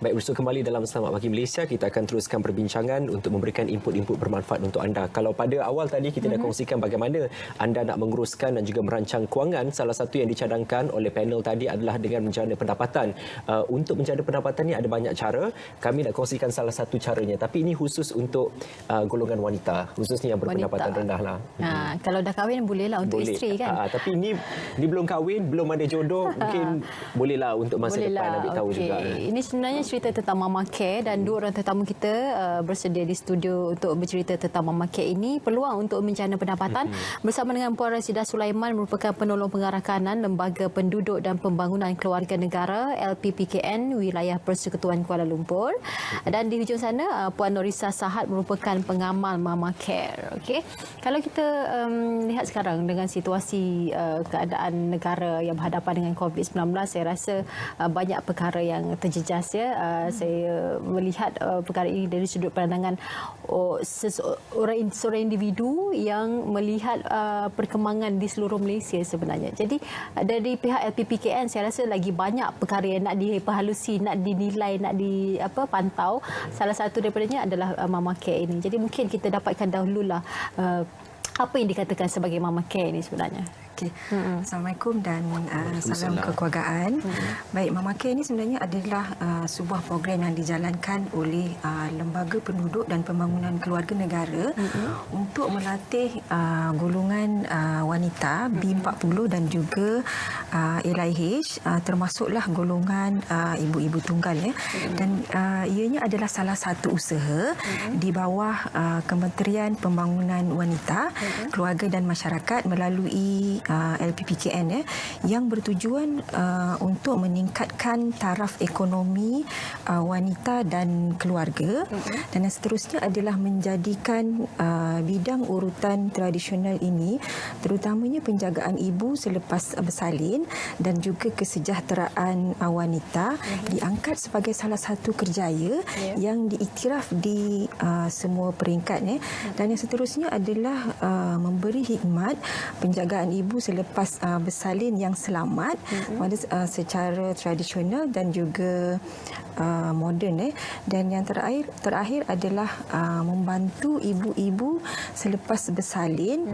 Baik, bersua kembali dalam Selamat Pagi Malaysia. Kita akan teruskan perbincangan untuk memberikan input-input bermanfaat untuk anda. Kalau pada awal tadi kita dah kongsikan bagaimana anda nak menguruskan dan juga merancang kewangan, salah satu yang dicadangkan oleh panel tadi adalah dengan menjana pendapatan. Untuk menjana pendapatan ni ada banyak cara. Kami nak kongsikan salah satu caranya. Tapi ini khusus untuk golongan wanita, khususnya yang berpendapatan rendah lah. Kalau dah kahwin bolehlah untuk isteri kan. Tapi ni belum kahwin, belum ada jodoh, mungkin bolehlah untuk masa depan ambil tahu juga. Ini sebenarnya cerita tentang Mama Care dan dua orang tetamu kita bersedia di studio untuk bercerita tentang Mama Care ini. Peluang untuk menjana pendapatan bersama dengan Puan Rasidah Sulaiman, merupakan penolong pengarah kanan Lembaga Penduduk dan Pembangunan Keluarga Negara LPPKN Wilayah Persekutuan Kuala Lumpur. Dan di hujung sana Puan Norisa Sahat merupakan pengamal Mama Care. Okey. Kalau kita lihat sekarang dengan situasi keadaan negara yang berhadapan dengan COVID-19, saya rasa banyak perkara yang terjejas ya. Saya melihat perkara ini dari sudut pandangan seorang individu yang melihat perkembangan di seluruh Malaysia sebenarnya. Jadi dari pihak LPPKN saya rasa lagi banyak perkara yang nak diperhalusi, nak dinilai, nak dipantau. Salah satu daripadanya adalah Mama Care ini. Jadi mungkin kita dapatkan dahululah apa yang dikatakan sebagai Mama Care ini sebenarnya. Okay. Assalamualaikum dan salam kekeluargaan. Baik, Mama Care ini sebenarnya adalah sebuah program yang dijalankan oleh Lembaga Penduduk dan Pembangunan Keluarga Negara untuk melatih golongan wanita B40 dan juga LIH, termasuklah golongan ibu-ibu tunggal ya. Dan ianya adalah salah satu usaha di bawah Kementerian Pembangunan Wanita, Keluarga dan Masyarakat melalui LPPKN ya, yang bertujuan untuk meningkatkan taraf ekonomi wanita dan keluarga, dan yang seterusnya adalah menjadikan bidang urutan tradisional ini, terutamanya penjagaan ibu selepas bersalin dan juga kesejahteraan wanita, diangkat sebagai salah satu kerjaya yang diiktiraf di semua peringkat ya. Dan yang seterusnya adalah memberi khidmat penjagaan ibu selepas bersalin yang selamat secara tradisional dan juga moden dan yang terakhir adalah membantu ibu-ibu selepas bersalin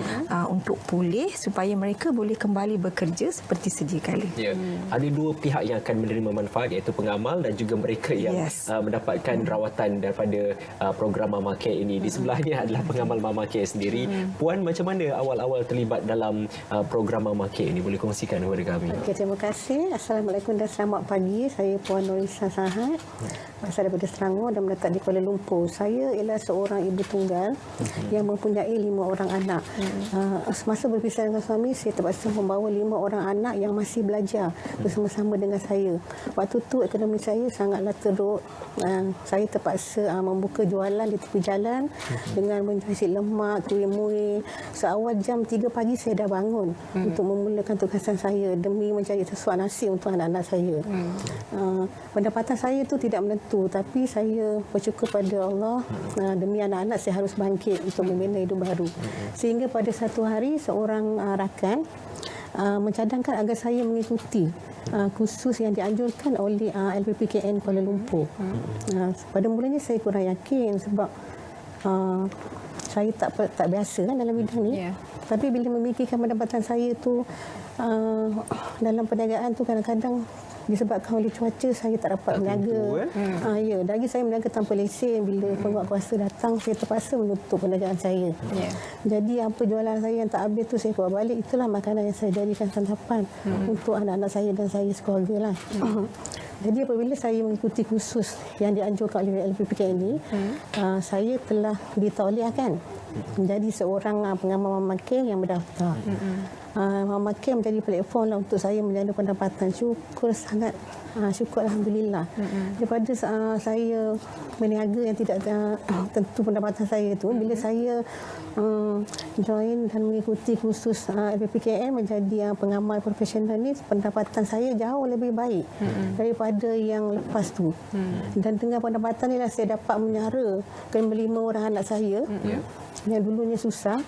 untuk pulih supaya mereka boleh kembali bekerja seperti sedia kala. Ya. Ada dua pihak yang akan menerima manfaat, iaitu pengamal dan juga mereka yang mendapatkan rawatan daripada program Mama Care ini. Di sebelahnya adalah pengamal Mama Care sendiri. Puan, macam mana awal-awal terlibat dalam program Mama Care ini? Boleh kongsikan kepada kami. Okey, terima kasih. Assalamualaikum dan selamat pagi. Saya Puan Norisa Sahat. Saya daripada Selangor dan menetap di Kuala Lumpur. Saya ialah seorang ibu tunggal yang mempunyai 5 orang anak. Semasa berpisah dengan suami, saya terpaksa membawa 5 orang anak yang masih belajar bersama-sama dengan saya. Waktu tu ekonomi saya sangatlah teruk. Saya terpaksa membuka jualan di tepi jalan dengan menjual lemak, kuih-muih. Seawal jam 3 pagi saya dah bangun untuk memulakan tugasan saya demi mencari sesuap nasi untuk anak-anak saya. Pendapatan saya tu tidak menentu, tapi saya bersyukur pada Allah, demi anak-anak saya harus bangkit untuk membina hidup baru. Sehingga pada satu hari seorang rakan mencadangkan agar saya mengikuti kursus yang dianjurkan oleh LPPKN Kuala Lumpur. Pada mulanya saya kurang yakin sebab saya tak biasa kan dalam bidang ni. Tapi bila memikirkan pendapatan saya tu dalam perniagaan tu, kadang-kadang disebabkan oleh cuaca saya tak dapat berniaga. Lagi saya berniaga tanpa lesen. Bila penguatkuasa datang, saya terpaksa menutup perniagaan saya. Jadi apa jualan saya yang tak habis tu saya bawa balik. Itulah makanan yang saya jadikan santapan untuk anak-anak saya dan saya sekeluarga lah. Jadi apabila saya mengikuti kursus yang dianjurkan oleh LPPKN ini, saya telah ditauliahkan menjadi seorang pengamal Mama Care yang berdaftar. Mama Care menjadi platform lah untuk saya menjana pendapatan. Syukur sangat, syukur Alhamdulillah. Daripada saya berniaga yang tidak tentu pendapatan saya itu, bila saya join dan mengikuti kursus LPPKN menjadi pengamal profesional ni, pendapatan saya jauh lebih baik daripada yang lepas tu. Dan dengan pendapatan ni lah saya dapat menyara ke-5 orang anak saya yang dulunya susah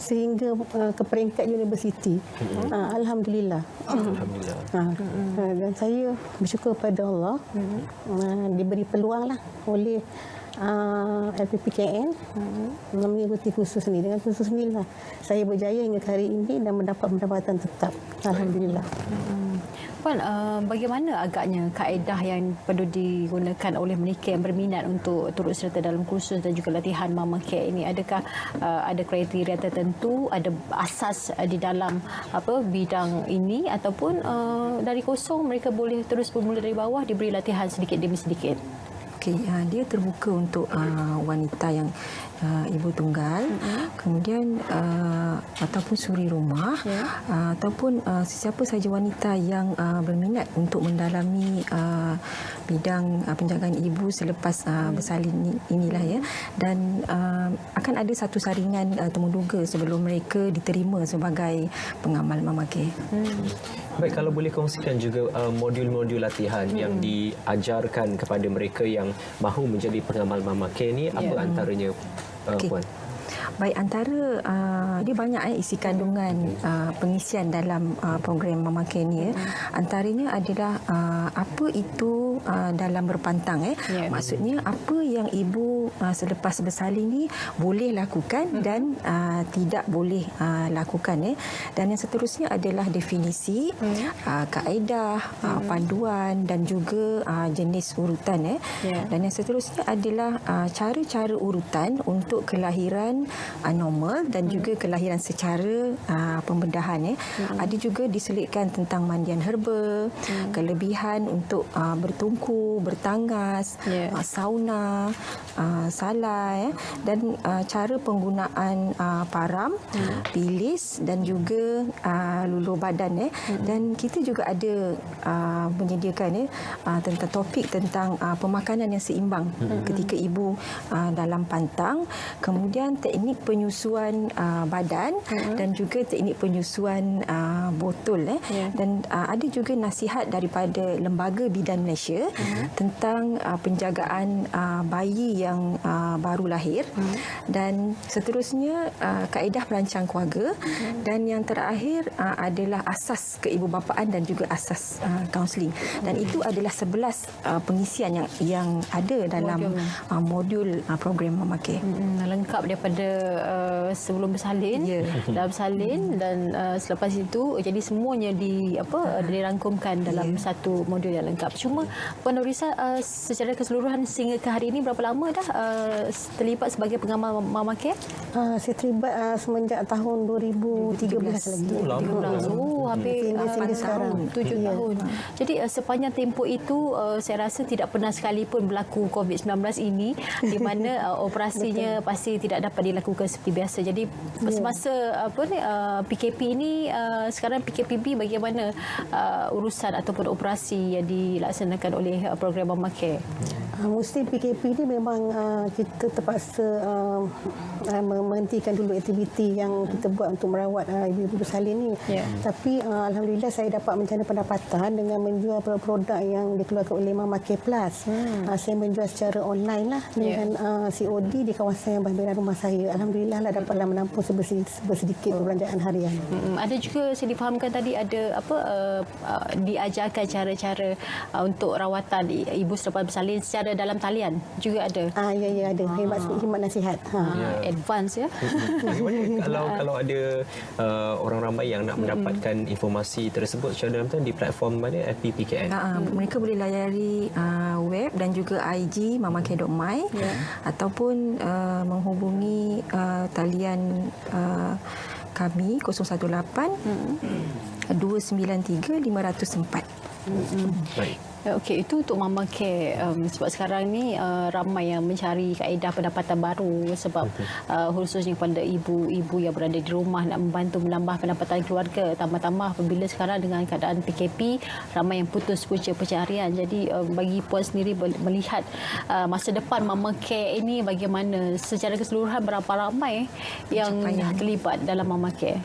sehingga ke peringkat universiti. Alhamdulillah. Alhamdulillah. Dan saya bersyukur pada Allah diberi peluang lah oleh LPPKN mengikuti kursus ni. Dengan kursus ni lah saya berjaya hingga hari ini dan mendapat pendapatan tetap. Alhamdulillah. Puan, bagaimana agaknya kaedah yang perlu digunakan oleh mereka yang berminat untuk turut serta dalam kursus dan juga latihan Mama Care ini? Adakah ada kriteria tertentu, ada asas di dalam bidang ini, ataupun dari kosong mereka boleh terus bermula dari bawah, diberi latihan sedikit demi sedikit? Okey, dia terbuka untuk wanita yang ibu tunggal, kemudian ataupun suri rumah, ataupun sesiapa sahaja wanita yang berminat untuk mendalami bidang penjagaan ibu selepas bersalin inilah ya. Dan akan ada satu saringan temuduga sebelum mereka diterima sebagai pengamal Mama Care. Baik, kalau boleh kongsikan juga modul-modul latihan yang diajarkan kepada mereka yang mahu menjadi pengamal Mama Care ni, apa antaranya, Puan? Baik, antara dia banyak isi kandungan pengisian dalam program Mama Care ni. Antaranya adalah apa itu dalam berpantang. Maksudnya apa yang ibu selepas bersalin ni boleh lakukan dan tidak boleh lakukan. Dan yang seterusnya adalah definisi, kaedah, panduan dan juga jenis urutan. Dan yang seterusnya adalah cara-cara urutan untuk kelahiran normal dan juga kelahiran secara pembedahan. Ada juga diselitkan tentang mandian herba, kelebihan untuk bertungku, bertanggas, sauna, salai, dan cara penggunaan param, bilis dan juga luluh badan. Dan kita juga ada menyediakan tentang topik tentang pemakanan yang seimbang ketika ibu dalam pantang, kemudian teknik penyusuan badan dan juga teknik penyusuan botol. Dan ada juga nasihat daripada Lembaga Bidan Malaysia tentang penjagaan bayi yang baru lahir, dan seterusnya kaedah perancang keluarga, dan yang terakhir adalah asas keibubapaan dan juga asas kaunseling. Dan itu adalah 11 pengisian yang ada dalam modul program Mama Care. Lengkap daripada sebelum bersalin, dalam salin, dan selepas itu jadi semuanya dirangkumkan dalam satu modul yang lengkap. Cuma Puan Nurisa, secara keseluruhan sehingga ke hari ini berapa lama dah terlibat sebagai pengamal Mama Care? Saya terlibat semenjak tahun 2013 lagi. Hampir 7 tahun. Jadi sepanjang tempoh itu saya rasa tidak pernah sekalipun berlaku COVID-19 ini, di mana operasinya pasti tidak dapat dilakukan seperti biasa. Jadi semasa PKP ini, sekarang PKPB, bagaimana urusan ataupun operasi yang dilaksanakan oleh program Mama Care? Musim PKP ini memang kita terpaksa menghentikan dulu aktiviti yang kita buat untuk merawat ibu-ibu bersalin ni. Tapi alhamdulillah saya dapat mencari pendapatan dengan menjual produk yang dikeluarkan oleh Mama Care Plus. Saya menjual secara online lah dengan COD di kawasan yang berhampiran rumah saya. Alhamdulillah lah dapatlah menampung sedikit perbelanjaan harian. Ada juga saya difahamkan tadi ada diajarkan cara-cara untuk rawatan ibu selepas bersalin secara dalam talian juga ada. Ya ada. Khidmat nasihat. Advance ya. Kalau ada orang ramai yang nak mendapatkan informasi tersebut secara dalam di platform mana, FPPKN? Mereka boleh layari web dan juga IG mamacare.my ataupun menghubungi talian kami 018 293 504. Baik. Okey, itu untuk Mama Care. Sebab sekarang ni ramai yang mencari kaedah pendapatan baru, sebab khususnya kepada ibu-ibu yang berada di rumah nak membantu menambah pendapatan keluarga. Tambah-tambah apabila sekarang dengan keadaan PKP, ramai yang putus punca pencaharian. Jadi bagi Puan sendiri melihat masa depan Mama Care ini bagaimana, secara keseluruhan berapa ramai yang terlibat dalam Mama Care?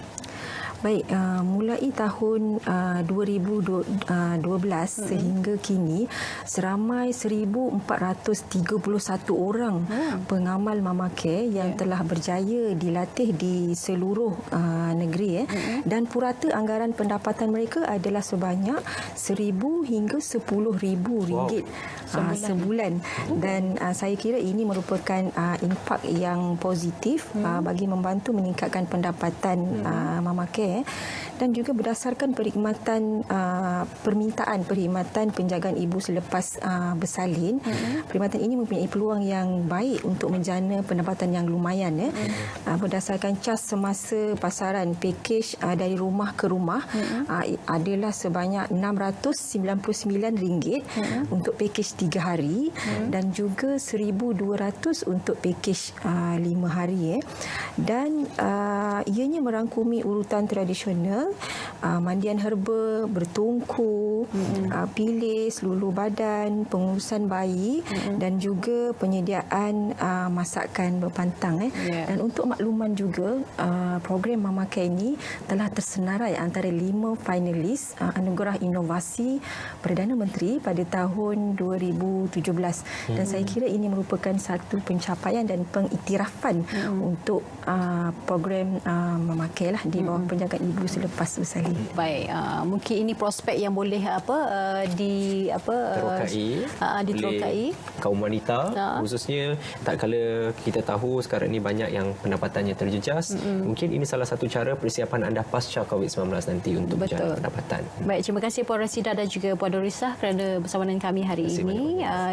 Baik, mulai tahun 2012 sehingga kini seramai 1,431 orang pengamal Mama Care yang telah berjaya dilatih di seluruh negeri dan purata anggaran pendapatan mereka adalah sebanyak 1,000 hingga 10,000 ringgit sebulan. Dan saya kira ini merupakan impak yang positif bagi membantu meningkatkan pendapatan Mama Care dan juga berdasarkan perkhidmatan penjagaan ibu selepas bersalin. Perkhidmatan ini mempunyai peluang yang baik untuk menjana pendapatan yang lumayan berdasarkan cas semasa pasaran pakej dari rumah ke rumah adalah sebanyak RM699 untuk pakej 3 hari dan juga RM1,200 untuk pakej 5 hari dan ianya merangkumi urutan tradisional, mandian herba, bertungku, pilis, lulu badan, pengurusan bayi dan juga penyediaan masakan berpantang. Dan untuk makluman juga, program Mama Care ini telah tersenarai antara 5 finalis Anugerah Inovasi Perdana Menteri pada tahun 2017 dan saya kira ini merupakan satu pencapaian dan pengiktirafan untuk program Mama Care lah di bawah penjagaan ibu selepas bersalin. Baik, mungkin ini prospek yang boleh diterokai kaum wanita khususnya, tak kala kita tahu sekarang ini banyak yang pendapatannya terjejas. Mungkin ini salah satu cara persiapan anda pasca COVID-19 nanti untuk menjaga pendapatan. Baik, terima kasih Puan Rasida dan juga Puan Norisah kerana bersama dengan kami hari ini.